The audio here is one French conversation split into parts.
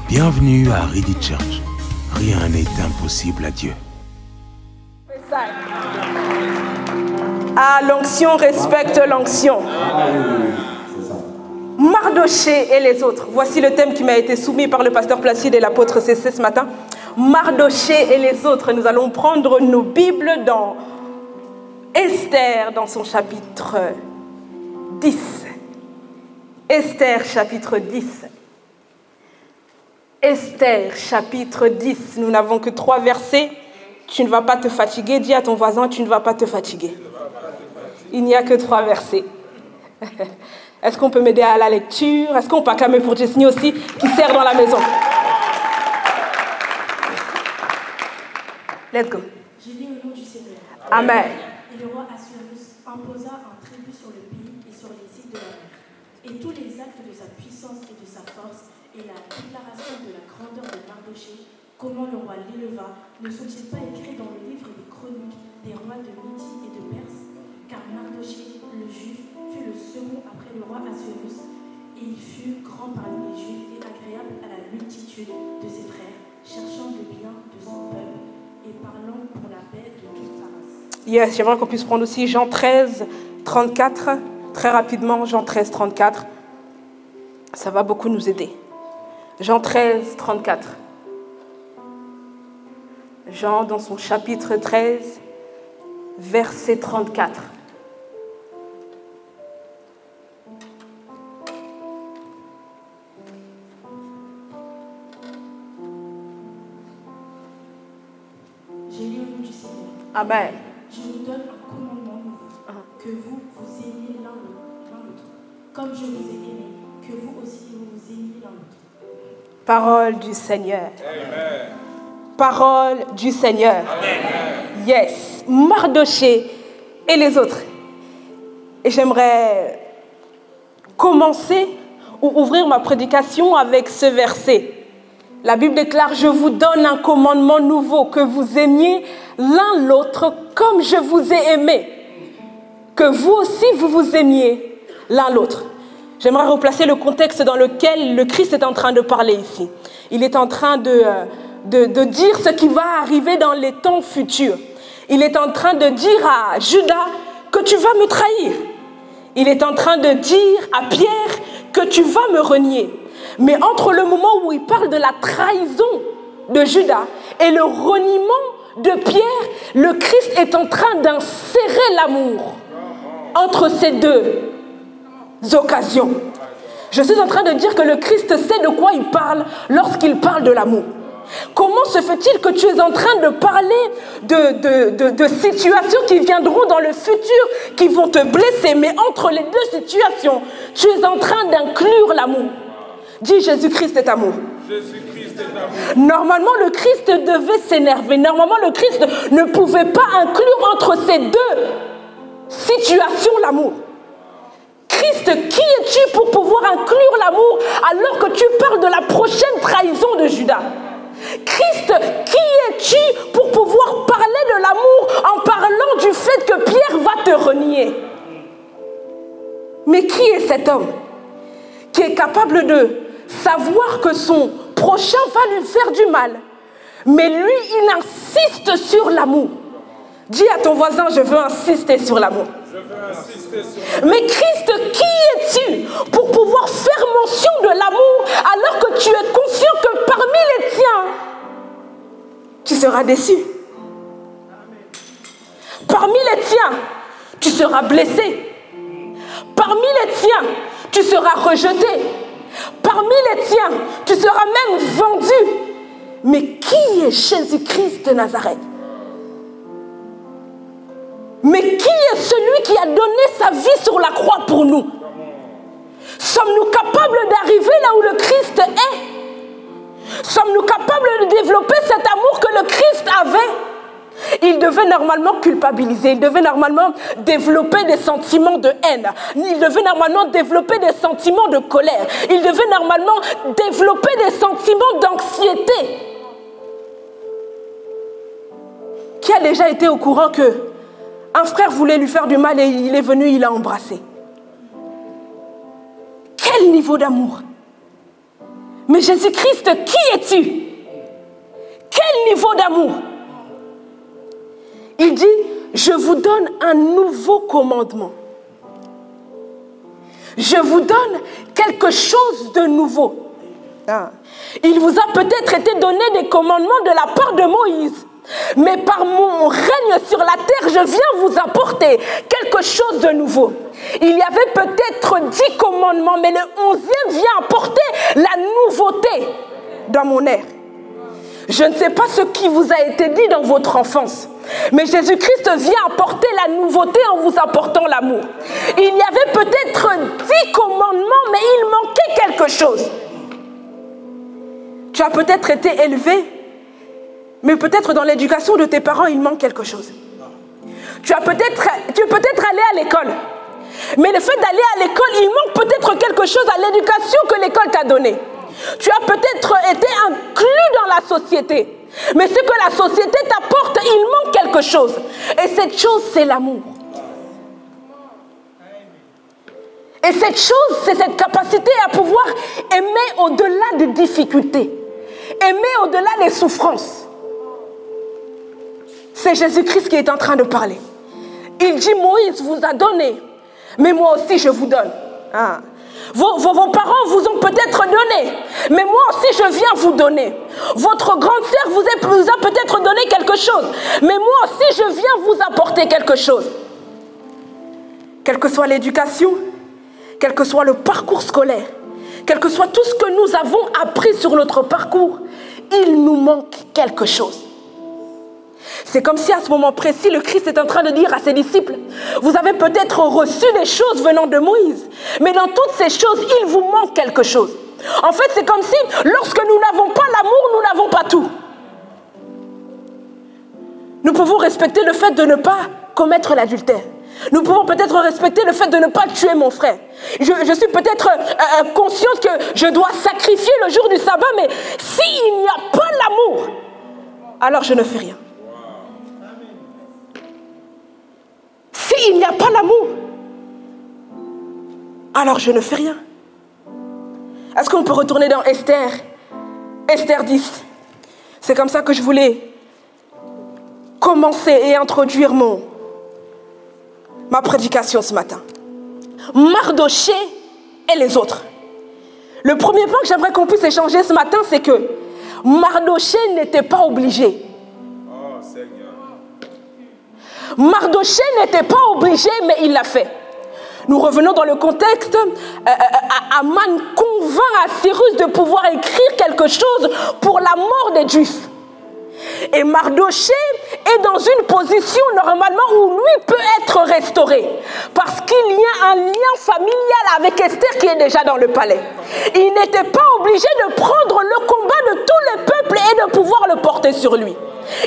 Bienvenue à Ready Church. Rien n'est impossible à Dieu. Ah, l'onction respecte l'onction. Mardoché et les autres. Voici le thème qui m'a été soumis par le pasteur Placide et l'apôtre CC ce matin. Mardoché et les autres. Nous allons prendre nos Bibles dans Esther, dans son chapitre 10. Esther, chapitre 10. Esther, chapitre 10. Nous n'avons que 3 versets. Tu ne vas pas te fatiguer. Dis à ton voisin, tu ne vas pas te fatiguer. Il n'y a que 3 versets. Est-ce qu'on peut m'aider à la lecture? Est-ce qu'on peut acclamer pour Jessini aussi, qui sert dans la maison? Let's go. J'ai lu au nom du Seigneur. Amen. Et le roi Assuérus imposa un tribut sur le pays et sur les îles de la mer. Et tous les actes de sa puissance et de sa force, et la déclaration de la grandeur de Mardoché, comment le roi l'éleva, ne sont-ils pas écrits dans le livre des chroniques des rois de Médie et de Perse? Car Mardoché, le juif, fut le second après le roi Assuérus, et il fut grand parmi les juifs et agréable à la multitude de ses frères, cherchant le bien de son peuple et parlant pour la paix de toute sa race. Yes, j'aimerais qu'on puisse prendre aussi Jean 13, 34. Très rapidement, Jean 13, 34. Ça va beaucoup nous aider. Jean 13, 34. Jean, dans son chapitre 13, verset 34. J'ai lu au nom du Seigneur. Amen. Je vous donne un commandement nouveau, que vous vous aimiez l'un l'autre, comme je vous ai aimé, que vous aussi vous aimiez l'un l'autre. Parole du Seigneur. Amen. Parole du Seigneur. Amen. Yes. Mardoché et les autres. Et j'aimerais commencer ou ouvrir ma prédication avec ce verset. La Bible déclare: je vous donne un commandement nouveau, que vous aimiez l'un l'autre comme je vous ai aimé. Que vous aussi vous vous aimiez l'un l'autre. J'aimerais replacer le contexte dans lequel le Christ est en train de parler ici. Il est en train de dire ce qui va arriver dans les temps futurs. Il est en train de dire à Judas que tu vas me trahir. Il est en train de dire à Pierre que tu vas me renier. Mais entre le moment où il parle de la trahison de Judas et le reniement de Pierre, le Christ est en train d'insérer l'amour entre ces deux occasions. Je suis en train de dire que le Christ sait de quoi il parle lorsqu'il parle de l'amour. Comment se fait-il que tu es en train de parler de situations qui viendront dans le futur, qui vont te blesser, mais entre les deux situations, tu es en train d'inclure l'amour? Dis: Jésus-Christ est amour. Jésus-Christ est amour. Normalement, le Christ devait s'énerver. Normalement, le Christ ne pouvait pas inclure entre ces deux situations l'amour. Christ, qui es-tu pour pouvoir inclure l'amour alors que tu parles de la prochaine trahison de Judas? Christ, qui es-tu pour pouvoir parler de l'amour en parlant du fait que Pierre va te renier? Mais qui est cet homme qui est capable de savoir que son prochain va lui faire du mal, mais lui, il insiste sur l'amour? Dis à ton voisin: je veux insister sur l'amour. Je veux insister sur Mais Christ, qui es-tu pour pouvoir faire mention de l'amour alors que tu es conscient que parmi les tiens, tu seras déçu? Parmi les tiens, tu seras blessé. Parmi les tiens, tu seras rejeté. Parmi les tiens, tu seras même vendu. Mais qui est Jésus-Christ de Nazareth? Mais qui est celui qui a donné sa vie sur la croix pour nous? Sommes-nous capables d'arriver là où le Christ est? Sommes-nous capables de développer cet amour que le Christ avait? Il devait normalement culpabiliser, il devait normalement développer des sentiments de haine, il devait normalement développer des sentiments de colère, il devait normalement développer des sentiments d'anxiété. Qui a déjà été au courant que un frère voulait lui faire du mal et il est venu, il l'a embrassé? Quel niveau d'amour! Mais Jésus-Christ, qui es-tu? Quel niveau d'amour? Il dit, je vous donne un nouveau commandement. Je vous donne quelque chose de nouveau. Il vous a peut-être été donné des commandements de la part de Moïse. Mais par mon règne sur la terre, je viens vous apporter quelque chose de nouveau. Il y avait peut-être 10 commandements, mais le 11e vient apporter la nouveauté dans mon ère. Je ne sais pas ce qui vous a été dit dans votre enfance, mais Jésus-Christ vient apporter la nouveauté en vous apportant l'amour. Il y avait peut-être 10 commandements, mais il manquait quelque chose. Tu as peut-être été élevé, mais peut-être dans l'éducation de tes parents, il manque quelque chose. Tu es peut-être allé à l'école, mais le fait d'aller à l'école, il manque peut-être quelque chose à l'éducation que l'école t'a donnée. Tu as peut-être été inclus dans la société, mais ce que la société t'apporte, il manque quelque chose. Et cette chose, c'est l'amour. Et cette chose, c'est cette capacité à pouvoir aimer au-delà des difficultés, aimer au-delà des souffrances. C'est Jésus-Christ qui est en train de parler. Il dit, Moïse vous a donné, mais moi aussi je vous donne. Vos parents vous ont peut-être donné, mais moi aussi je viens vous donner. Votre grande sœur vous a peut-être donné quelque chose, mais moi aussi je viens vous apporter quelque chose. Quelle que soit l'éducation, quel que soit le parcours scolaire, quel que soit tout ce que nous avons appris sur notre parcours, il nous manque quelque chose. C'est comme si à ce moment précis, le Christ est en train de dire à ses disciples, vous avez peut-être reçu des choses venant de Moïse, mais dans toutes ces choses, il vous manque quelque chose. En fait, c'est comme si, lorsque nous n'avons pas l'amour, nous n'avons pas tout. Nous pouvons respecter le fait de ne pas commettre l'adultère. Nous pouvons peut-être respecter le fait de ne pas tuer mon frère. Je suis peut-être consciente que je dois sacrifier le jour du sabbat, mais s'il n'y a pas l'amour, alors je ne fais rien. S'il n'y a pas l'amour, alors je ne fais rien. Est-ce qu'on peut retourner dans Esther 10? C'est comme ça que je voulais commencer et introduire ma prédication ce matin. Mardoché et les autres. Le premier point que j'aimerais qu'on puisse échanger ce matin, c'est que Mardoché n'était pas obligé. Oh, Seigneur. Mardoché n'était pas obligé, mais il l'a fait. Nous revenons dans le contexte. Aman convainc Cyrus de pouvoir écrire quelque chose pour la mort des Juifs. Et Mardoché est dans une position normalement où lui peut être restauré. Parce qu'il y a un lien familial avec Esther qui est déjà dans le palais. Il n'était pas obligé de prendre le combat de tous les peuples et de pouvoir le porter sur lui.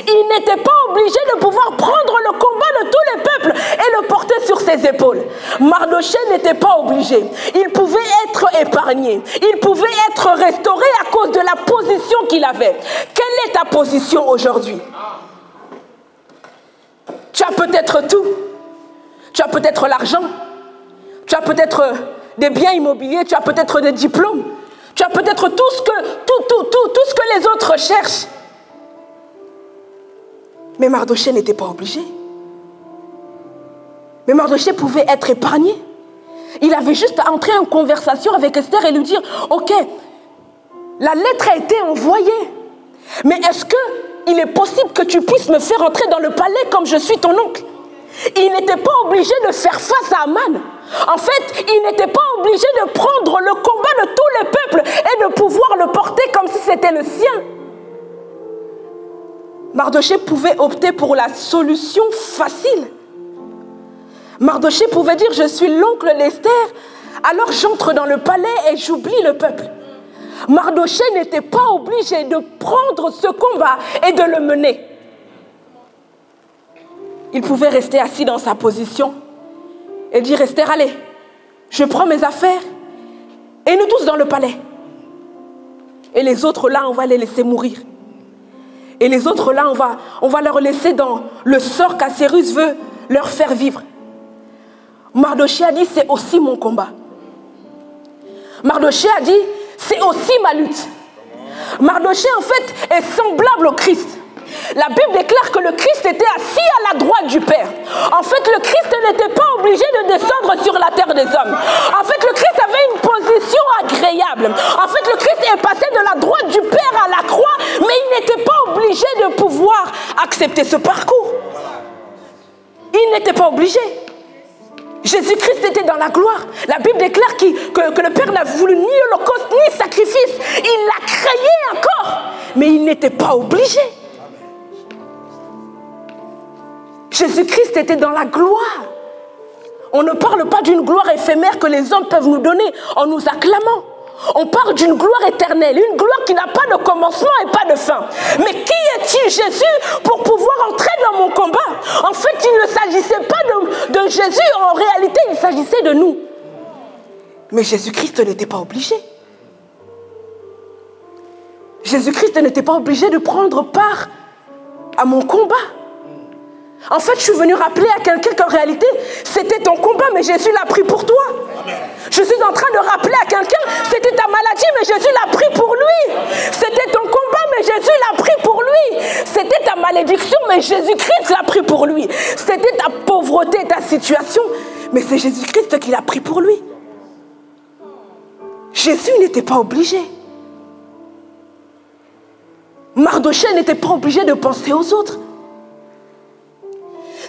Il n'était pas obligé de pouvoir prendre le combat de tous les peuples et le porter sur ses épaules. Mardoché n'était pas obligé. Il pouvait être épargné. Il pouvait être restauré à cause de la position qu'il avait. Quelle est ta position aujourd'hui? Tu as peut-être tout. Tu as peut-être l'argent. Tu as peut-être des biens immobiliers. Tu as peut-être des diplômes. Tu as peut-être tout ce que les autres cherchent. Mais Mardoché n'était pas obligé. Mais Mardoché pouvait être épargné. Il avait juste à entrer en conversation avec Esther et lui dire, ok, la lettre a été envoyée, mais est-ce qu'il est possible que tu puisses me faire entrer dans le palais comme je suis ton oncle? Il n'était pas obligé de faire face à Aman. En fait, il n'était pas obligé de prendre le combat de tous les peuples et de pouvoir le porter comme si c'était le sien. Mardoché pouvait opter pour la solution facile. Mardoché pouvait dire, je suis l'oncle d'Esther, alors j'entre dans le palais et j'oublie le peuple. Mardoché n'était pas obligé de prendre ce combat et de le mener. Il pouvait rester assis dans sa position et dire, Esther, allez, je prends mes affaires et nous tous dans le palais. Et les autres là, on va les laisser mourir. Et les autres là, on va leur laisser dans le sort qu'Assyrus veut leur faire vivre. Mardoché a dit, c'est aussi mon combat. Mardoché a dit, c'est aussi ma lutte. Mardochée, en fait, est semblable au Christ. La Bible déclare que le Christ était assis à la droite du Père. En fait, le Christ n'était pas obligé de descendre sur la terre des hommes. En fait, le Christ avait une position agréable. En fait, le Christ est passé de la droite du Père à la croix, mais il n'était pas obligé de pouvoir accepter ce parcours. Il n'était pas obligé. Jésus-Christ était dans la gloire. La Bible déclare que le Père n'a voulu ni holocauste ni sacrifice. Il l'a créé encore, mais il n'était pas obligé. Jésus-Christ était dans la gloire. On ne parle pas d'une gloire éphémère que les hommes peuvent nous donner en nous acclamant. On parle d'une gloire éternelle, une gloire qui n'a pas de commencement et pas de fin. Mais qui est-il, Jésus, pour pouvoir entrer dans mon combat? En fait, il ne s'agissait pas de Jésus, en réalité, il s'agissait de nous. Mais Jésus-Christ n'était pas obligé. Jésus-Christ n'était pas obligé de prendre part à mon combat. En fait, je suis venu rappeler à quelqu'un qu'en réalité, c'était ton combat, mais Jésus l'a pris pour toi. Je suis en train de rappeler à quelqu'un, c'était ta maladie, mais Jésus l'a pris pour lui. C'était ton combat, mais Jésus l'a pris pour lui. C'était ta malédiction, mais Jésus-Christ l'a pris pour lui. C'était ta pauvreté, ta situation, mais c'est Jésus-Christ qui l'a pris pour lui. Jésus n'était pas obligé. Mardochée n'était pas obligé de penser aux autres.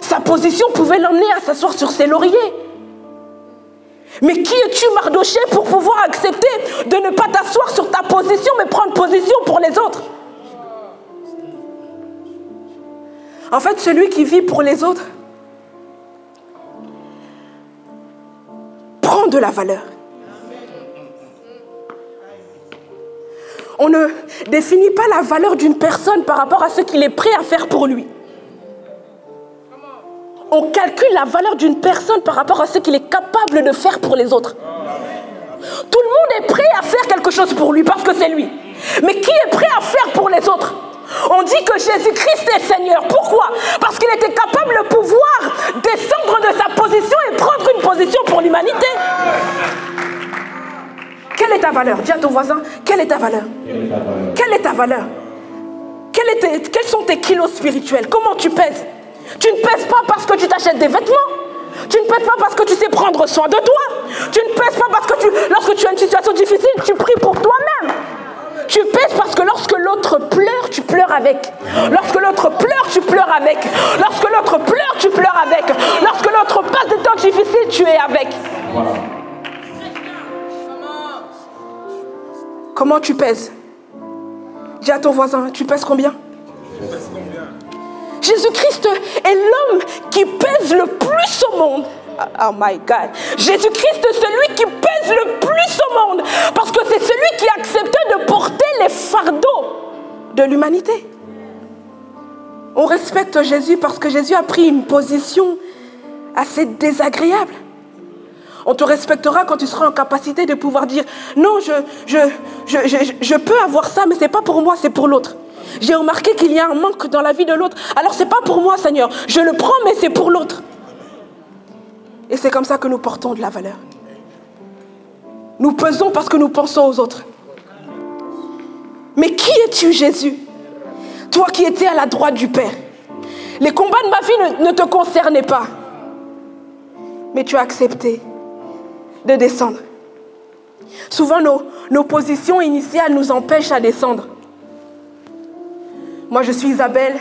Sa position pouvait l'emmener à s'asseoir sur ses lauriers. Mais qui es-tu, Mardochée, pour pouvoir accepter de ne pas t'asseoir sur ta position, mais prendre position pour les autres? En fait, celui qui vit pour les autres prend de la valeur. On ne définit pas la valeur d'une personne par rapport à ce qu'il est prêt à faire pour lui. On calcule la valeur d'une personne par rapport à ce qu'il est capable de faire pour les autres. Tout le monde est prêt à faire quelque chose pour lui parce que c'est lui. Mais qui est prêt à faire pour les autres? On dit que Jésus-Christ est Seigneur. Pourquoi? Parce qu'il était capable de pouvoir descendre de sa position et prendre une position pour l'humanité. Quelle est ta valeur? Dis à ton voisin, quelle est ta valeur? Quelle est ta valeur? Quels sont tes kilos spirituels? Comment tu pèses? Tu ne pèses pas parce que tu t'achètes des vêtements. Tu ne pèses pas parce que tu sais prendre soin de toi. Tu ne pèses pas parce que lorsque tu as une situation difficile, tu pries pour toi-même. Tu pèses parce que lorsque l'autre pleure, tu pleures avec. Lorsque l'autre pleure, tu pleures avec. Lorsque l'autre pleure, tu pleures avec. Lorsque l'autre passe des temps difficiles, tu es avec. Voilà. Comment tu pèses? Dis à ton voisin, tu pèses combien? Jésus-Christ est l'homme qui pèse le plus au monde. Oh my God. Jésus-Christ est celui qui pèse le plus au monde. Parce que c'est celui qui a accepté de porter les fardeaux de l'humanité. On respecte Jésus parce que Jésus a pris une position assez désagréable. On te respectera quand tu seras en capacité de pouvoir dire « Non, je peux avoir ça, mais ce n'est pas pour moi, c'est pour l'autre. » J'ai remarqué qu'il y a un manque dans la vie de l'autre. Alors ce n'est pas pour moi, Seigneur. Je le prends, mais c'est pour l'autre. Et c'est comme ça que nous portons de la valeur. Nous pesons parce que nous pensons aux autres. Mais qui es-tu, Jésus? Toi qui étais à la droite du Père. Les combats de ma vie ne te concernaient pas. Mais tu as accepté de descendre. Souvent, nos positions initiales nous empêchent à descendre. Moi, je suis Isabelle,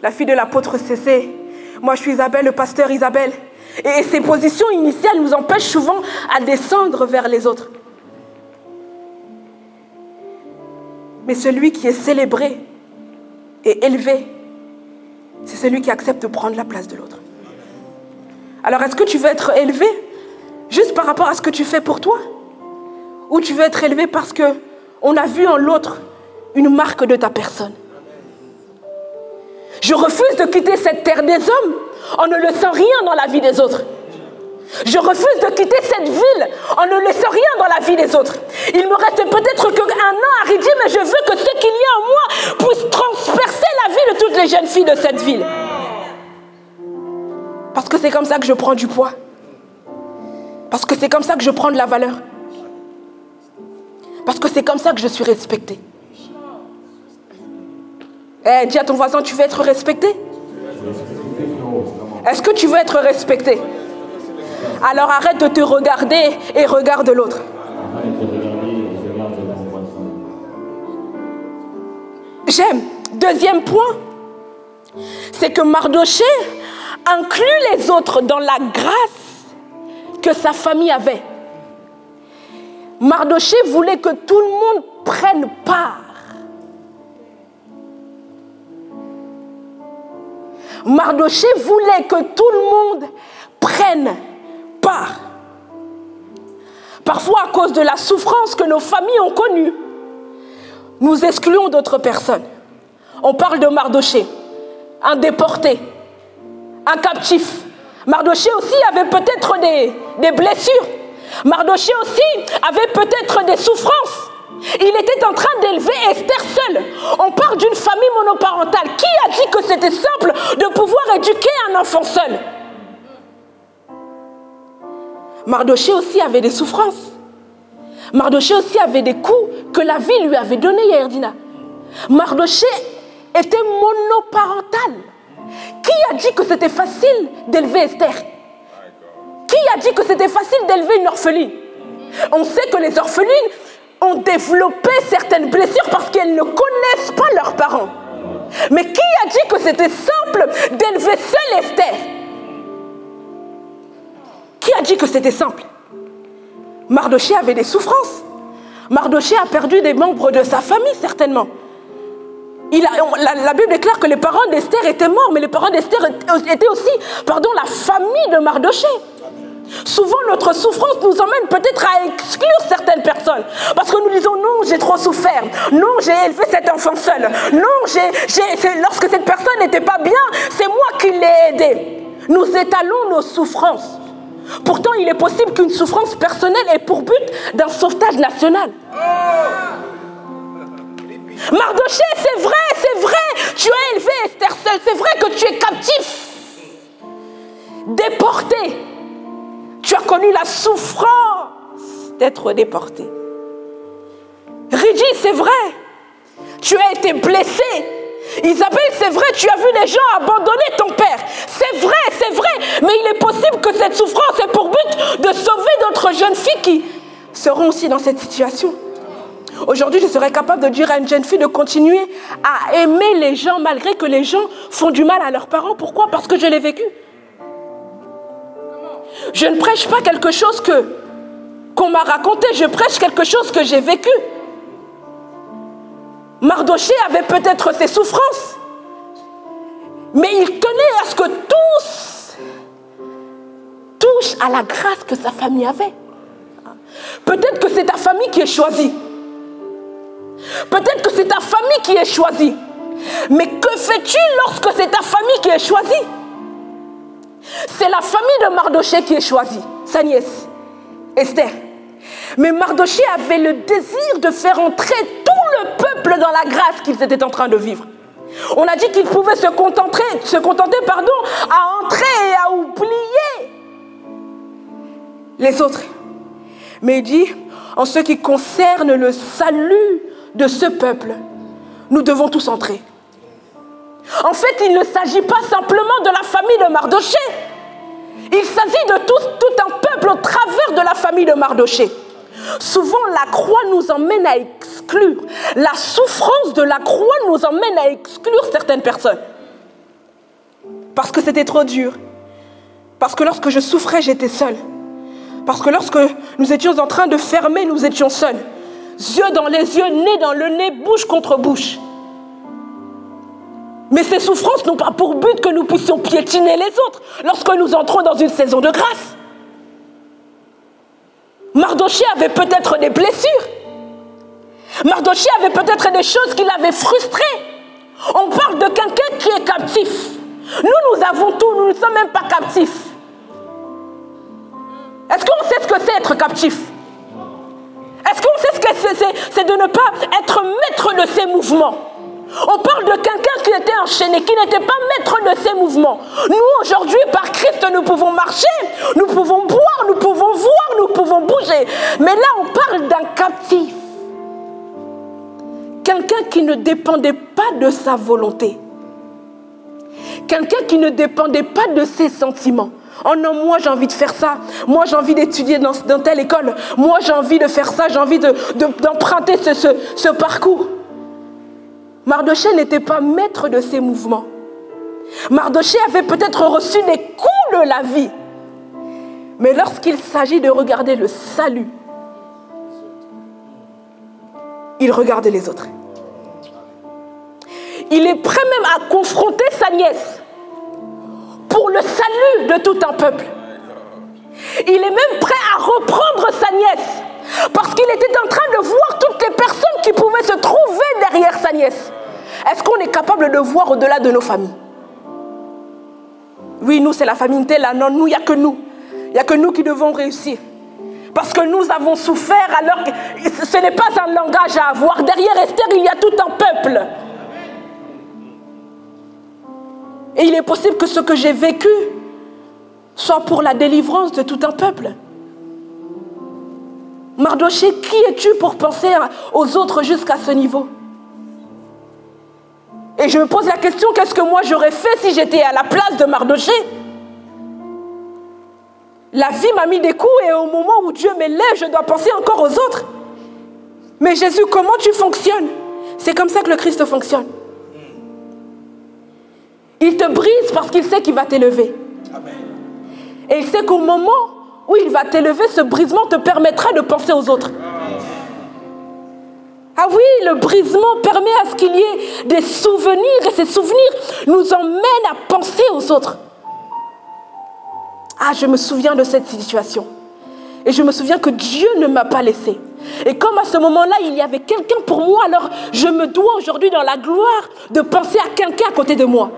la fille de l'apôtre Cécé. Moi, je suis Isabelle, le pasteur Isabelle. Et ces positions initiales nous empêchent souvent à descendre vers les autres. Mais celui qui est célébré et élevé, c'est celui qui accepte de prendre la place de l'autre. Alors, est-ce que tu veux être élevé juste par rapport à ce que tu fais pour toi? Ou tu veux être élevé parce qu'on a vu en l'autre une marque de ta personne? Je refuse de quitter cette terre des hommes en ne laissant rien dans la vie des autres. Je refuse de quitter cette ville en ne laissant rien dans la vie des autres. Il me reste peut-être qu'un an à Ridji, mais je veux que ce qu'il y a en moi puisse transpercer la vie de toutes les jeunes filles de cette ville. Parce que c'est comme ça que je prends du poids. Parce que c'est comme ça que je prends de la valeur. Parce que c'est comme ça que je suis respectée. Eh, dis à ton voisin, tu veux être respecté? Est-ce que tu veux être respecté? Alors arrête de te regarder et regarde l'autre. J'aime. Deuxième point, c'est que Mardoché inclut les autres dans la grâce que sa famille avait. Mardoché voulait que tout le monde prenne part. Mardoché voulait que tout le monde prenne part. Parfois, à cause de la souffrance que nos familles ont connue, nous excluons d'autres personnes. On parle de Mardoché, un déporté, un captif. Mardoché aussi avait peut-être des blessures. Mardoché aussi avait peut-être des souffrances. Il était en train d'élever Esther seule. On parle d'une famille monoparentale. Qui a dit que c'était simple de pouvoir éduquer un enfant seul? Mardoché aussi avait des souffrances. Mardoché aussi avait des coups que la vie lui avait donnés, Yerdina. Mardoché était monoparental. Qui a dit que c'était facile d'élever Esther? Qui a dit que c'était facile d'élever une orpheline? On sait que les orphelines ont développé certaines blessures parce qu'elles ne connaissent pas leurs parents. Mais qui a dit que c'était simple d'élever seule Esther? Qui a dit que c'était simple? Mardoché avait des souffrances. Mardoché a perdu des membres de sa famille, certainement. La Bible est claire que les parents d'Esther étaient morts, mais les parents d'Esther étaient aussi, la famille de Mardoché. Souvent, notre souffrance nous emmène peut-être à exclure certaines personnes. Parce que nous disons, non, j'ai trop souffert. Non, j'ai élevé cet enfant seul. Non, lorsque cette personne n'était pas bien, c'est moi qui l'ai aidé. Nous étalons nos souffrances. Pourtant, il est possible qu'une souffrance personnelle ait pour but d'un sauvetage national. Mardoché, c'est vrai, tu as élevé Esther seule. C'est vrai que tu es captif, déporté. Tu as connu la souffrance d'être déporté. Régis, c'est vrai, tu as été blessé. Isabelle, c'est vrai, tu as vu les gens abandonner ton père. C'est vrai, mais il est possible que cette souffrance ait pour but de sauver d'autres jeunes filles qui seront aussi dans cette situation. Aujourd'hui, je serais capable de dire à une jeune fille de continuer à aimer les gens malgré que les gens font du mal à leurs parents. Pourquoi? Parce que je l'ai vécu. Je ne prêche pas quelque chose qu'on m'a raconté, je prêche quelque chose que j'ai vécu. Mardoché avait peut-être ses souffrances, mais il tenait à ce que tous touchent à la grâce que sa famille avait. Peut-être que c'est ta famille qui est choisie. Peut-être que c'est ta famille qui est choisie. Mais que fais-tu lorsque c'est ta famille qui est choisie? C'est la famille de Mardoché qui est choisie, sa nièce, Esther. Mais Mardoché avait le désir de faire entrer tout le peuple dans la grâce qu'ils étaient en train de vivre. On a dit qu'il pouvait se contenter, à entrer et à oublier les autres. Mais il dit, en ce qui concerne le salut de ce peuple, nous devons tous entrer. En fait, il ne s'agit pas simplement de la famille de Mardoché. Il s'agit de tout un peuple au travers de la famille de Mardoché. Souvent, la croix nous emmène à exclure. La souffrance de la croix nous emmène à exclure certaines personnes. Parce que c'était trop dur. Parce que lorsque je souffrais, j'étais seule. Parce que lorsque nous étions en train de fermer, nous étions seuls. Yeux dans les yeux, nez dans le nez, bouche contre bouche. Mais ces souffrances n'ont pas pour but que nous puissions piétiner les autres lorsque nous entrons dans une saison de grâce. Mardoché avait peut-être des blessures. Mardoché avait peut-être des choses qui l'avaient frustré. On parle de quelqu'un qui est captif. Nous avons tout, nous ne sommes même pas captifs. Est-ce qu'on sait ce que c'est être captif? Est-ce qu'on sait ce que c'est de ne pas être maître de ses mouvements? On parle de quelqu'un qui était enchaîné, qui n'était pas maître de ses mouvements. Nous, aujourd'hui, par Christ, nous pouvons marcher, nous pouvons boire, nous pouvons voir, nous pouvons bouger. Mais là, on parle d'un captif. quelqu'un qui ne dépendait pas de sa volonté. Quelqu'un qui ne dépendait pas de ses sentiments. Oh non, moi j'ai envie de faire ça. Moi j'ai envie d'étudier dans telle école. Moi j'ai envie de faire ça. J'ai envie d'emprunter ce parcours. Mardochée n'était pas maître de ses mouvements. Mardochée avait peut-être reçu des coups de la vie. Mais lorsqu'il s'agit de regarder le salut, il regarde les autres. Il est prêt même à confronter sa nièce pour le salut de tout un peuple. Il est même prêt à reprendre sa nièce parce qu'il était en train de voir toutes les personnes qui pouvaient se trouver derrière sa nièce. Est-ce qu'on est capable de voir au-delà de nos familles? Oui, nous, c'est la famille Ntela. Non, nous, il n'y a que nous. Il n'y a que nous qui devons réussir. Parce que nous avons souffert alors que ce n'est pas un langage à avoir. Derrière Esther, il y a tout un peuple. Et il est possible que ce que j'ai vécu soit pour la délivrance de tout un peuple. Mardochée, qui es-tu pour penser aux autres jusqu'à ce niveau? Et je me pose la question, qu'est-ce que moi j'aurais fait si j'étais à la place de Mardochée? La vie m'a mis des coups et au moment où Dieu m'élève, je dois penser encore aux autres. Mais Jésus, comment tu fonctionnes? C'est comme ça que le Christ fonctionne. Il te brise parce qu'il sait qu'il va t'élever. Et il sait qu'au moment où il va t'élever, ce brisement te permettra de penser aux autres. Ah oui, le brisement permet à ce qu'il y ait des souvenirs et ces souvenirs nous emmènent à penser aux autres. Ah, je me souviens de cette situation. Et je me souviens que Dieu ne m'a pas laissé. Et comme à ce moment-là, il y avait quelqu'un pour moi, alors je me dois aujourd'hui dans la gloire de penser à quelqu'un à côté de moi.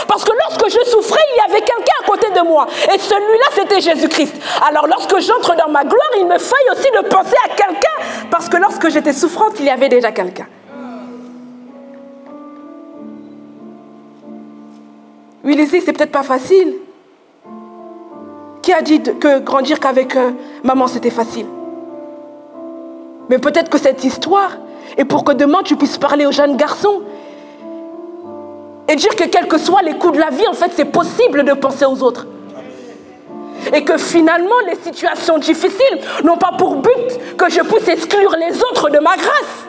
Parce que lorsque je souffrais, il y avait quelqu'un à côté de moi. Et celui-là, c'était Jésus-Christ. Alors lorsque j'entre dans ma gloire, il me faille aussi de penser à quelqu'un. Parce que lorsque j'étais souffrante, il y avait déjà quelqu'un. Oui, Lizzie, c'est peut-être pas facile. Qui a dit que grandir qu'avec maman, c'était facile? Mais peut-être que cette histoire est pour que demain, tu puisses parler aux jeunes garçons et dire que quels que soient les coups de la vie, en fait, c'est possible de penser aux autres. Et que finalement, les situations difficiles n'ont pas pour but que je puisse exclure les autres de ma grâce.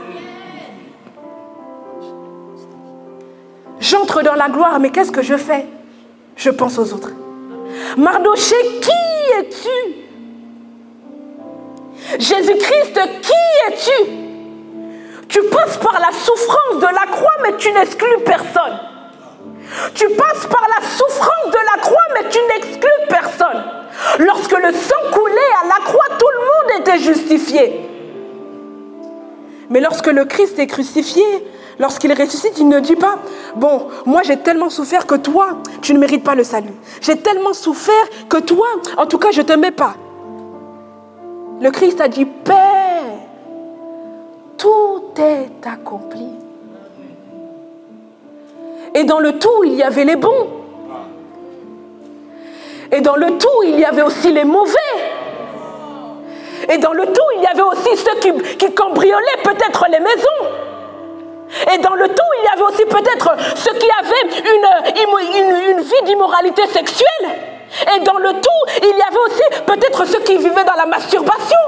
J'entre dans la gloire, mais qu'est-ce que je fais? Je pense aux autres. Mardochée, qui es-tu? Jésus-Christ, qui es-tu? Tu passes par la souffrance de la croix, mais tu n'exclus personne. Tu passes par la souffrance de la croix, mais tu n'exclus personne. Lorsque le sang coulait à la croix, tout le monde était justifié. Mais lorsque le Christ est crucifié, lorsqu'il ressuscite, il ne dit pas « Bon, moi j'ai tellement souffert que toi, tu ne mérites pas le salut. J'ai tellement souffert que toi, en tout cas, je ne te mets pas. » Le Christ a dit « Père, tout est accompli. » Et dans le tout, il y avait les bons. Et dans le tout, il y avait aussi les mauvais. Et dans le tout, il y avait aussi ceux qui cambriolaient peut-être les maisons. Et dans le tout, il y avait aussi peut-être ceux qui avaient une vie d'immoralité sexuelle. Et dans le tout, il y avait aussi peut-être ceux qui vivaient dans la masturbation.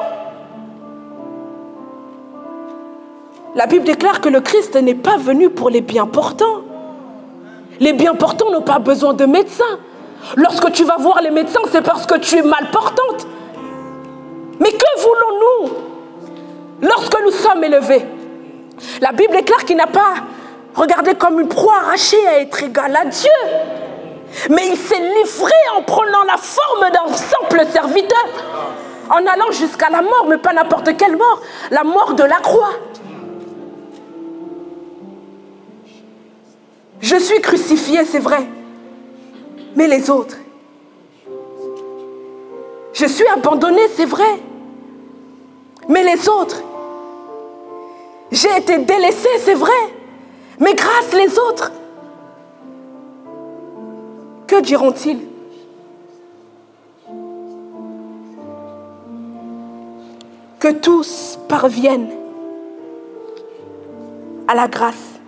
La Bible déclare que le Christ n'est pas venu pour les bien portants. Les bien portants n'ont pas besoin de médecins. Lorsque tu vas voir les médecins, c'est parce que tu es mal portante. Mais que voulons-nous lorsque nous sommes élevés? La Bible déclare qu'il n'a pas regardé comme une proie arrachée à être égal à Dieu. Mais il s'est livré en prenant la forme d'un simple serviteur. En allant jusqu'à la mort, mais pas n'importe quelle mort. La mort de la croix. Je suis crucifié, c'est vrai. Mais les autres? Je suis abandonné, c'est vrai. Mais les autres? J'ai été délaissé, c'est vrai. Mais grâce les autres? Que diront-ils? Que tous parviennent à la grâce.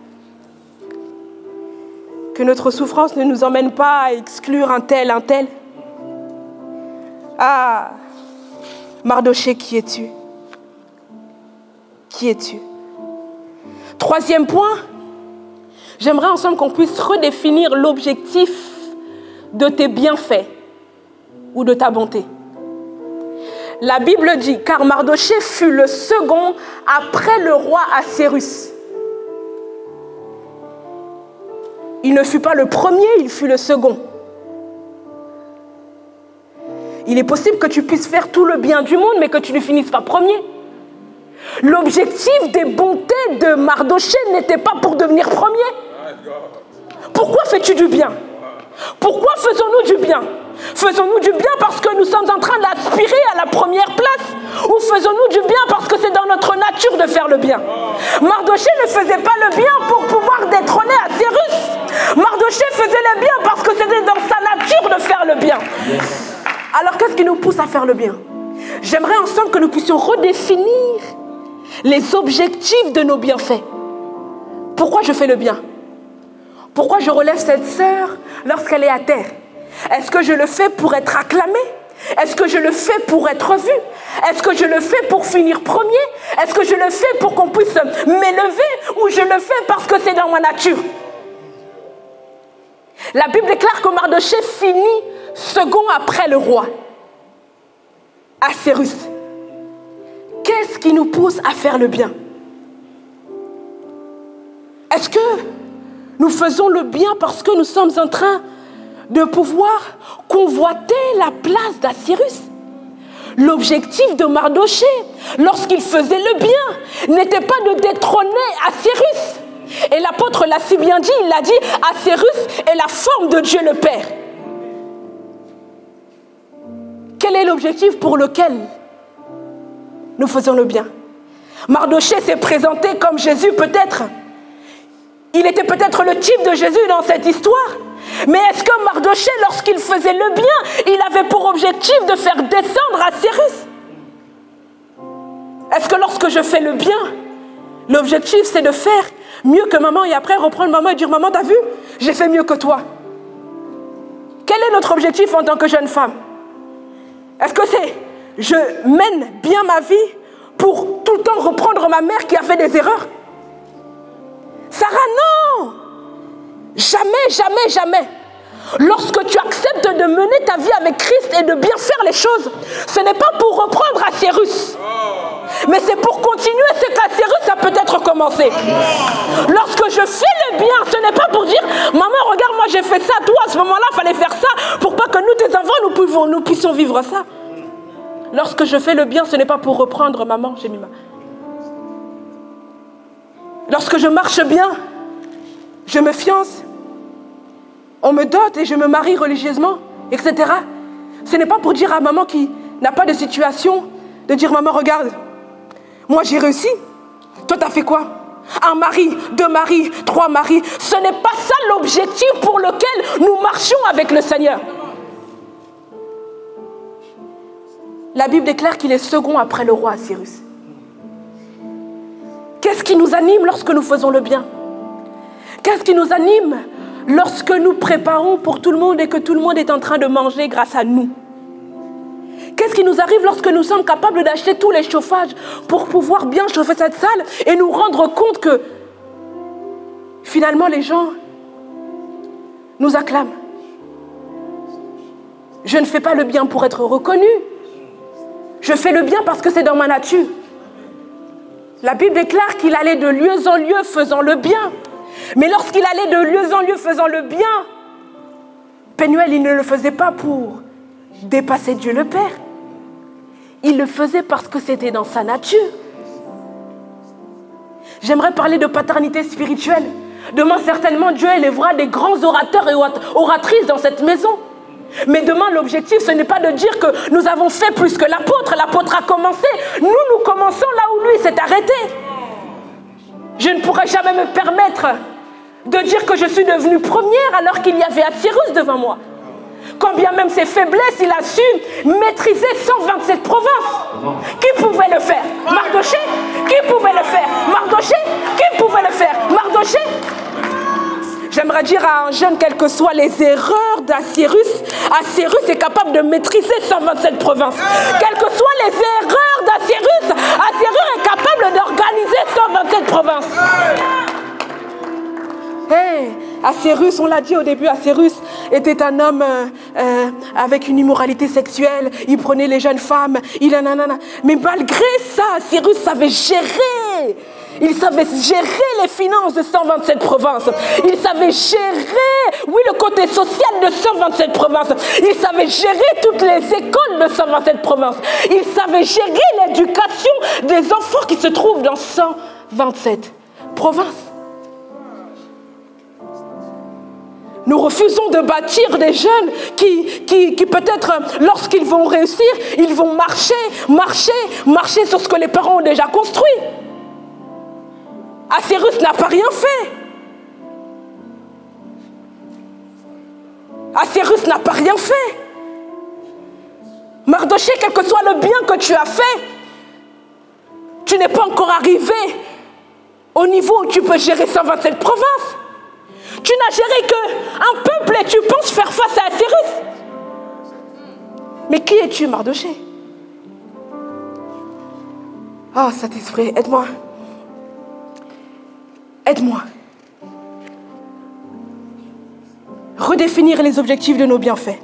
Que notre souffrance ne nous emmène pas à exclure un tel. Ah, Mardochée, qui es-tu? Qui es-tu? Troisième point, j'aimerais ensemble qu'on puisse redéfinir l'objectif de tes bienfaits ou de ta bonté. La Bible dit, car Mardochée fut le second après le roi Assuérus. Il ne fut pas le premier, il fut le second. Il est possible que tu puisses faire tout le bien du monde, mais que tu ne finisses pas premier. L'objectif des bontés de Mardochée n'était pas pour devenir premier. Pourquoi fais-tu du bien? Pourquoi faisons-nous du bien? Faisons-nous du bien parce que nous sommes en train d'aspirer à la première place? Ou faisons-nous du bien parce que c'est dans notre nature de faire le bien? Mardochée ne faisait pas le bien pour pouvoir détrôner Assuérus. Mardochée faisait le bien parce que c'était dans sa nature de faire le bien. Alors qu'est-ce qui nous pousse à faire le bien? J'aimerais ensemble que nous puissions redéfinir les objectifs de nos bienfaits. Pourquoi je fais le bien? Pourquoi je relève cette sœur lorsqu'elle est à terre? Est-ce que je le fais pour être acclamé? Est-ce que je le fais pour être vu? Est-ce que je le fais pour finir premier? Est-ce que je le fais pour qu'on puisse m'élever? Ou je le fais parce que c'est dans ma nature? La Bible déclare que Mardochée finit second après le roi Assuérus. Qu'est-ce qui nous pousse à faire le bien? Est-ce que nous faisons le bien parce que nous sommes en train de pouvoir convoiter la place d'Assuérus? L'objectif de Mardochée, lorsqu'il faisait le bien, n'était pas de détrôner Assuérus. Et l'apôtre l'a si bien dit, il a dit, Assuérus est la forme de Dieu le Père. Quel est l'objectif pour lequel nous faisons le bien? Mardochée s'est présenté comme Jésus peut-être. Il était peut-être le type de Jésus dans cette histoire. Mais est-ce que Mardochée, lorsqu'il faisait le bien, il avait pour objectif de faire descendre Assuérus? Est-ce que lorsque je fais le bien, l'objectif c'est de faire mieux que maman et après reprendre maman et dire, maman, t'as vu, j'ai fait mieux que toi? Quel est notre objectif en tant que jeune femme? Est-ce que c'est, je mène bien ma vie pour tout le temps reprendre ma mère qui a fait des erreurs? Sarah, non! Jamais, jamais, jamais. Lorsque tu acceptes de mener ta vie avec Christ et de bien faire les choses, ce n'est pas pour reprendre Assuérus, mais c'est pour continuer ce qu'Assuérus a peut-être commencé. Lorsque je fais le bien, ce n'est pas pour dire, maman, regarde, moi j'ai fait ça, toi à ce moment-là, il fallait faire ça, pour pas que nous, tes enfants, nous puissions vivre ça. Lorsque je fais le bien, ce n'est pas pour reprendre maman, j'ai mis ma... Lorsque je marche bien, je me fiance, on me dote et je me marie religieusement, etc. Ce n'est pas pour dire à maman qui n'a pas de situation, de dire, maman, regarde, moi j'ai réussi, toi t'as fait quoi? Un mari, 2 maris, 3 maris. Ce n'est pas ça l'objectif pour lequel nous marchons avec le Seigneur. La Bible déclare qu'il est second après le roi Assuérus. Qu'est-ce qui nous anime lorsque nous faisons le bien? Qu'est-ce qui nous anime lorsque nous préparons pour tout le monde et que tout le monde est en train de manger grâce à nous? Qu'est-ce qui nous arrive lorsque nous sommes capables d'acheter tous les chauffages pour pouvoir bien chauffer cette salle et nous rendre compte que finalement les gens nous acclament? Je ne fais pas le bien pour être reconnu. Je fais le bien parce que c'est dans ma nature. La Bible déclare qu'il allait de lieu en lieu faisant le bien. Mais lorsqu'il allait de lieu en lieu faisant le bien, Pénuel, il ne le faisait pas pour dépasser Dieu le Père. Il le faisait parce que c'était dans sa nature. J'aimerais parler de paternité spirituelle. Demain, certainement, Dieu élèvera des grands orateurs et oratrices dans cette maison. Mais demain, l'objectif, ce n'est pas de dire que nous avons fait plus que l'apôtre. L'apôtre a commencé. Nous commençons là où lui s'est arrêté. Je ne pourrais jamais me permettre de dire que je suis devenue première alors qu'il y avait Assuérus devant moi. Quand bien même ses faiblesses, il a su maîtriser 127 provinces. Qui pouvait le faire? Mardochée? Qui pouvait le faire? Mardochée? Qui pouvait le faire? C'est-à-dire à un jeune, quelles que soient les erreurs d'Assyrus, Assyrus est capable de maîtriser 127 provinces. Quelles que soient les erreurs d'Assyrus, Assyrus est capable d'organiser 127 provinces. Hey, Assyrus, on l'a dit au début, Assyrus était un homme avec une immoralité sexuelle. Il prenait les jeunes femmes. Mais malgré ça, Assyrus savait gérer. Il savait gérer les finances de 127 provinces. Il savait gérer, oui, le côté social de 127 provinces. Il savait gérer toutes les écoles de 127 provinces. Il savait gérer l'éducation des enfants qui se trouvent dans 127 provinces. Nous refusons de bâtir des jeunes qui peut-être, lorsqu'ils vont réussir, ils vont marcher sur ce que les parents ont déjà construit. Assyrus n'a pas rien fait. Assyrus n'a pas rien fait. Mardochée, quel que soit le bien que tu as fait, tu n'es pas encore arrivé au niveau où tu peux gérer 127 provinces. Tu n'as géré qu'un peuple et tu penses faire face à Assyrus. Mais qui es-tu, Mardochée? Oh, Saint-Esprit, aide-moi. Aide-moi. Redéfinir les objectifs de nos bienfaits.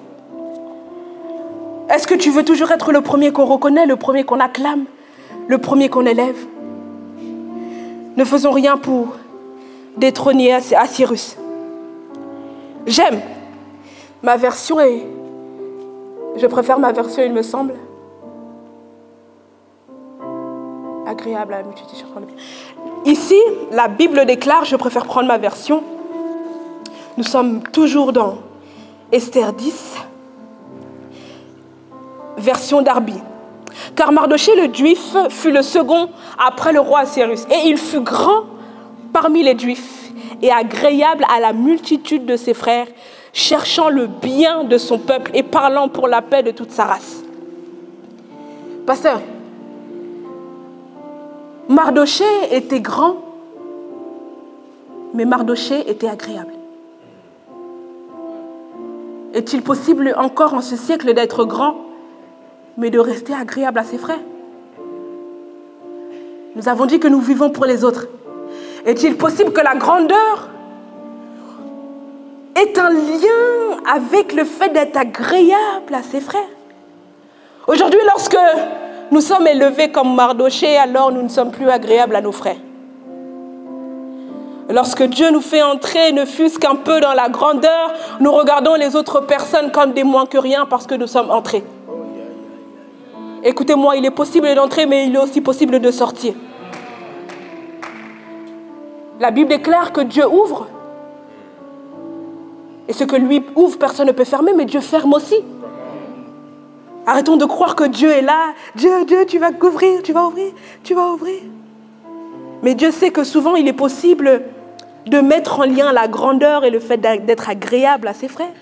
Est-ce que tu veux toujours être le premier qu'on reconnaît, le premier qu'on acclame, le premier qu'on élève? Ne faisons rien pour détrôner Assyrus. J'aime ma version et je préfère ma version, il me semble. Agréable à la multitude. Ici, la Bible déclare, je préfère prendre ma version. Nous sommes toujours dans Esther 10, version Darby. Car Mardochée le Juif fut le second après le roi Assyrus. Et il fut grand parmi les Juifs et agréable à la multitude de ses frères, cherchant le bien de son peuple et parlant pour la paix de toute sa race. Pasteur, Mardochée était grand, mais Mardochée était agréable. Est-il possible encore en ce siècle d'être grand, mais de rester agréable à ses frères? Nous avons dit que nous vivons pour les autres. Est-il possible que la grandeur ait un lien avec le fait d'être agréable à ses frères? Aujourd'hui, lorsque nous sommes élevés comme Mardochée, alors nous ne sommes plus agréables à nos frères. Lorsque Dieu nous fait entrer, ne fût-ce qu'un peu dans la grandeur, nous regardons les autres personnes comme des moins que rien parce que nous sommes entrés. Écoutez-moi, il est possible d'entrer, mais il est aussi possible de sortir. La Bible déclare que Dieu ouvre. Et ce que lui ouvre, personne ne peut fermer, mais Dieu ferme aussi. Arrêtons de croire que Dieu est là. Dieu, tu vas ouvrir, tu vas ouvrir. Mais Dieu sait que souvent, il est possible de mettre en lien la grandeur et le fait d'être agréable à ses frères.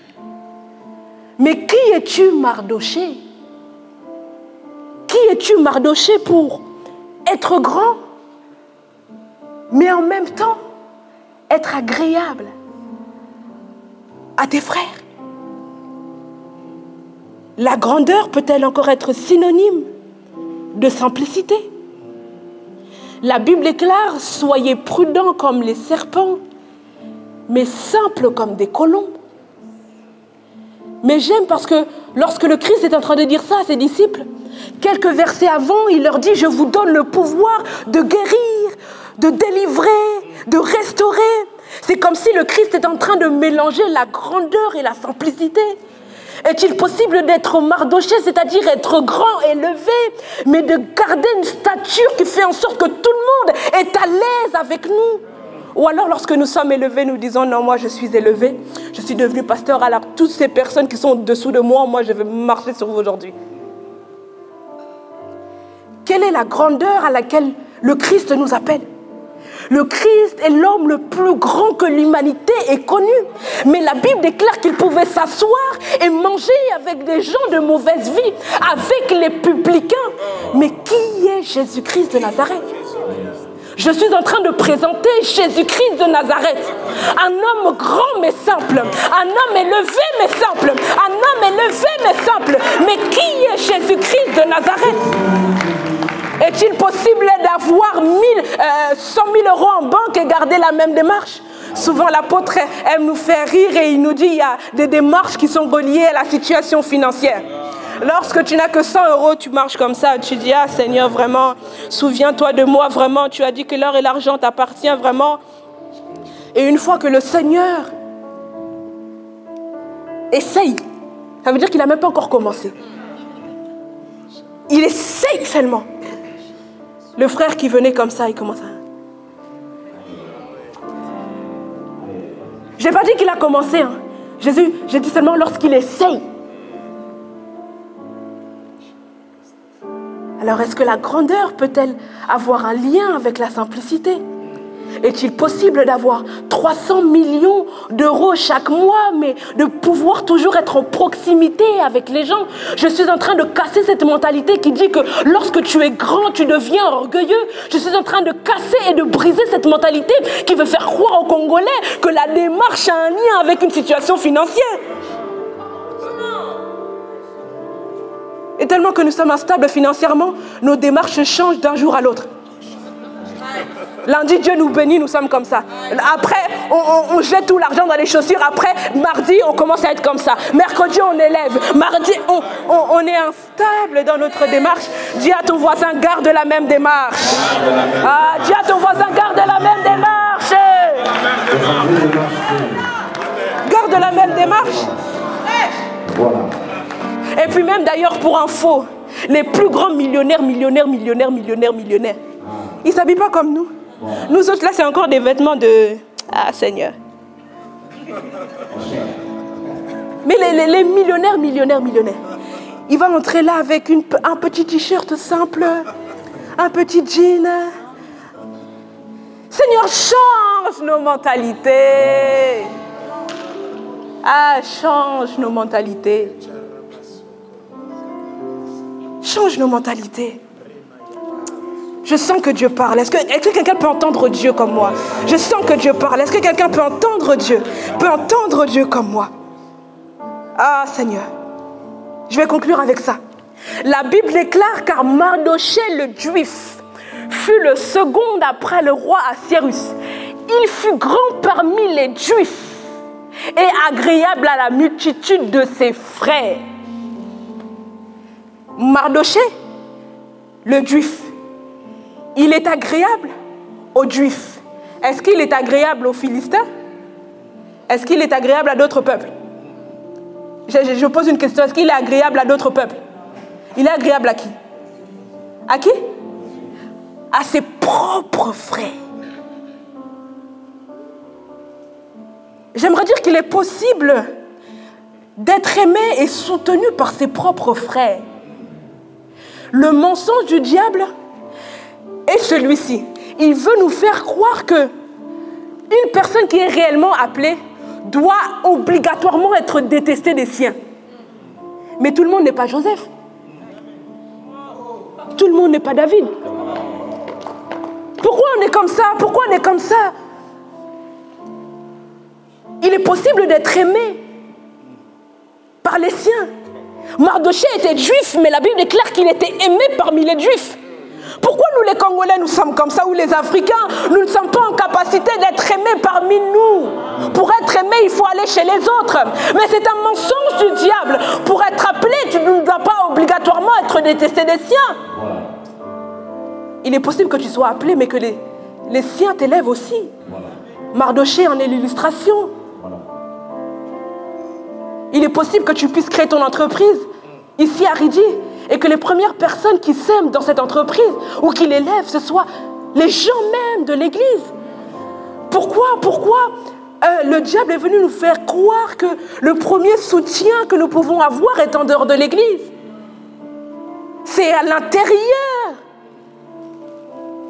Mais qui es-tu, Mardochée? Qui es-tu, Mardochée, pour être grand, mais en même temps être agréable à tes frères? La grandeur peut-elle encore être synonyme de simplicité? La Bible déclare, soyez prudents comme les serpents, mais simples comme des colombes. Mais j'aime parce que lorsque le Christ est en train de dire ça à ses disciples, quelques versets avant, il leur dit, je vous donne le pouvoir de guérir, de délivrer, de restaurer. C'est comme si le Christ est en train de mélanger la grandeur et la simplicité. Est-il possible d'être Mardochée, c'est-à-dire être grand, élevé, mais de garder une stature qui fait en sorte que tout le monde est à l'aise avec nous? Ou alors lorsque nous sommes élevés, nous disons, non, moi je suis élevé, je suis devenu pasteur, alors toutes ces personnes qui sont au-dessous de moi, moi je vais marcher sur vous aujourd'hui. Quelle est la grandeur à laquelle le Christ nous appelle? Le Christ est l'homme le plus grand que l'humanité ait connu. Mais la Bible déclare qu'il pouvait s'asseoir et manger avec des gens de mauvaise vie, avec les publicains. Mais qui est Jésus-Christ de Nazareth? Je suis en train de présenter Jésus-Christ de Nazareth. Un homme grand mais simple. Un homme élevé mais simple. Un homme élevé mais simple. Mais qui est Jésus-Christ de Nazareth? Est-il possible d'avoir 100 000 euros en banque et garder la même démarche? Souvent l'apôtre aime nous faire rire et il nous dit qu'il y a des démarches qui sont reliées à la situation financière. Lorsque tu n'as que 100 euros, tu marches comme ça, tu dis, ah Seigneur, vraiment, souviens-toi de moi, vraiment, tu as dit que l'or et l'argent t'appartiennent, vraiment. Et une fois que le Seigneur essaye, ça veut dire qu'il n'a même pas encore commencé. Il essaye seulement. Le frère qui venait comme ça, il commence à... Je n'ai pas dit qu'il a commencé. Hein. Jésus, j'ai dit seulement lorsqu'il essaye. Alors, est-ce que la grandeur peut-elle avoir un lien avec la simplicité? Est-il possible d'avoir 300 millions d'euros chaque mois, mais de pouvoir toujours être en proximité avec les gens? Je suis en train de casser cette mentalité qui dit que lorsque tu es grand, tu deviens orgueilleux. Je suis en train de casser et de briser cette mentalité qui veut faire croire aux Congolais que la démarche a un lien avec une situation financière. Et tellement que nous sommes instables financièrement, nos démarches changent d'un jour à l'autre. Lundi, Dieu nous bénit, nous sommes comme ça. Après, on jette tout l'argent dans les chaussures. Après, mardi, on commence à être comme ça. Mercredi, on élève. Mardi, on est instable dans notre démarche. Dis à ton voisin, garde la même démarche. Ah, dis à ton voisin, garde la même démarche. Garde la même démarche. Voilà. Et puis même d'ailleurs, pour info, les plus grands millionnaires, ils ne s'habillent pas comme nous. Nous autres, là, c'est encore des vêtements de... Ah, Seigneur. Mais les millionnaires, ils vont entrer là avec un petit t-shirt simple, un petit jean. Seigneur, change nos mentalités. Ah, change nos mentalités. Change nos mentalités. Je sens que Dieu parle. Est-ce que quelqu'un peut entendre Dieu comme moi? Je sens que Dieu parle. Est-ce que quelqu'un peut entendre Dieu? Peut entendre Dieu comme moi? Ah, Seigneur. Je vais conclure avec ça. La Bible déclare car Mardochée le Juif fut le second après le roi Assyrus. Il fut grand parmi les Juifs et agréable à la multitude de ses frères. Mardochée, le Juif, il est agréable aux Juifs. Est-ce qu'il est agréable aux Philistins? Est-ce qu'il est agréable à d'autres peuples? Je pose une question. Est-ce qu'il est agréable à d'autres peuples? Il est agréable à qui? À qui? À ses propres frères. J'aimerais dire qu'il est possible d'être aimé et soutenu par ses propres frères. Le mensonge du diable est celui-ci. Il veut nous faire croire que une personne qui est réellement appelée doit obligatoirement être détestée des siens. Mais tout le monde n'est pas Joseph. Tout le monde n'est pas David. Pourquoi on est comme ça? Pourquoi on est comme ça? Il est possible d'être aimé par les siens. Mardochée était juif, mais la Bible déclare qu'il était aimé parmi les juifs. Pourquoi nous les Congolais, nous sommes comme ça, ou les Africains, nous ne sommes pas en capacité d'être aimés parmi nous? Pour être aimé, il faut aller chez les autres. Mais c'est un mensonge du diable. Pour être appelé, tu ne dois pas obligatoirement être détesté des siens. Il est possible que tu sois appelé, mais que les siens t'élèvent aussi. Mardochée en est l'illustration. Il est possible que tu puisses créer ton entreprise ici à Ridi et que les premières personnes qui s'aiment dans cette entreprise ou qui l'élèvent, ce soient les gens même de l'église. Pourquoi le diable est venu nous faire croire que le premier soutien que nous pouvons avoir est en dehors de l'église? C'est à l'intérieur.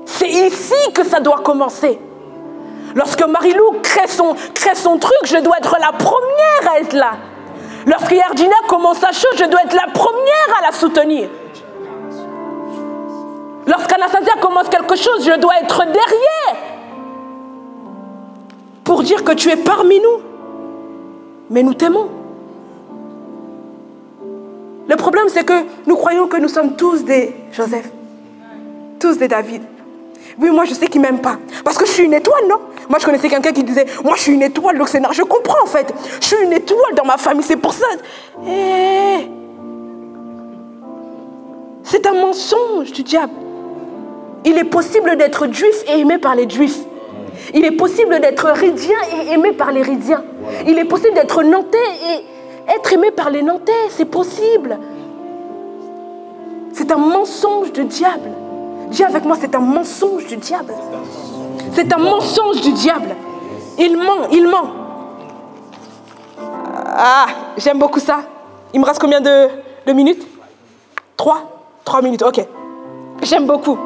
C'est ici que ça doit commencer. Lorsque Marie-Lou crée son truc, je dois être la première à être là. Lorsque Yardina commence sa chose, je dois être la première à la soutenir. Lorsqu'Anastasia commence quelque chose, je dois être derrière pour dire que tu es parmi nous. Mais nous t'aimons. Le problème, c'est que nous croyons que nous sommes tous des Joseph, tous des David. Oui, moi, je sais qu'il ne m'aime pas. Parce que je suis une étoile, non? Moi, je connaissais quelqu'un qui disait, moi, je suis une étoile, donc c'est je comprends, en fait. Je suis une étoile dans ma famille, c'est pour ça. C'est un mensonge du diable. Il est possible d'être juif et aimé par les juifs. Il est possible d'être ridien et aimé par les ridiens. Il est possible d'être nantais et être aimé par les nantais. C'est possible. C'est un mensonge du diable. Dis avec moi, c'est un mensonge du diable. C'est un mensonge du diable. Il ment, il ment. Ah, j'aime beaucoup ça. Il me reste combien de minutes? 3 minutes, ok. J'aime beaucoup.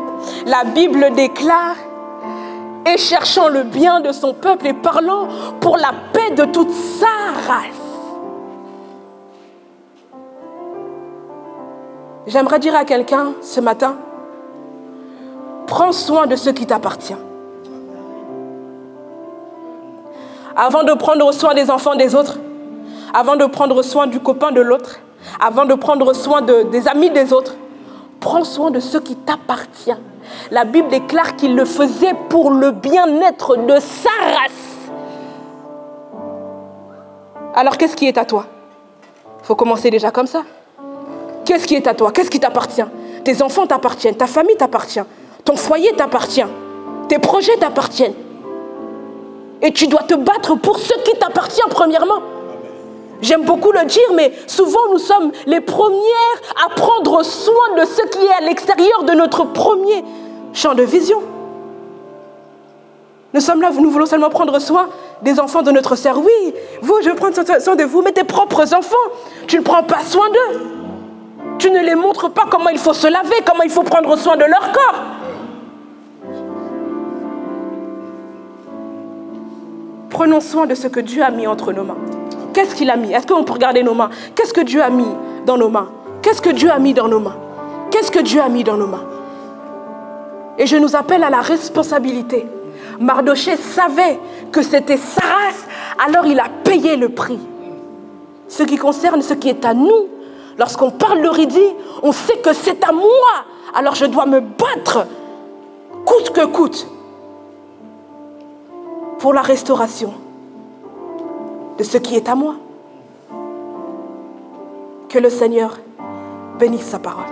La Bible déclare, et cherchant le bien de son peuple et parlant pour la paix de toute sa race. J'aimerais dire à quelqu'un ce matin, prends soin de ce qui t'appartient. Avant de prendre soin des enfants des autres, avant de prendre soin du copain de l'autre, avant de prendre soin des amis des autres, prends soin de ce qui t'appartient. La Bible déclare qu'il le faisait pour le bien-être de sa race. Alors qu'est-ce qui est à toi? Il faut commencer déjà comme ça. Qu'est-ce qui est à toi? Qu'est-ce qui t'appartient? Tes enfants t'appartiennent, ta famille t'appartient, ton foyer t'appartient, tes projets t'appartiennent. Et tu dois te battre pour ce qui t'appartient premièrement. J'aime beaucoup le dire, mais souvent nous sommes les premières à prendre soin de ce qui est à l'extérieur de notre premier champ de vision. Nous sommes là, nous voulons seulement prendre soin des enfants de notre sœur. Oui, vous, je veux prendre soin de vous, mais tes propres enfants, tu ne prends pas soin d'eux. Tu ne les montres pas comment il faut se laver, comment il faut prendre soin de leur corps. Prenons soin de ce que Dieu a mis entre nos mains. Qu'est-ce qu'il a mis? Est-ce qu'on peut regarder nos mains? Qu'est-ce que Dieu a mis dans nos mains? Qu'est-ce que Dieu a mis dans nos mains? Qu'est-ce que Dieu a mis dans nos mains? Et je nous appelle à la responsabilité. Mardochée savait que c'était sa race, alors il a payé le prix. Ce qui concerne ce qui est à nous, lorsqu'on parle de Ridie, on sait que c'est à moi, alors je dois me battre, coûte que coûte, pour la restauration de ce qui est à moi. Que le Seigneur bénisse sa parole.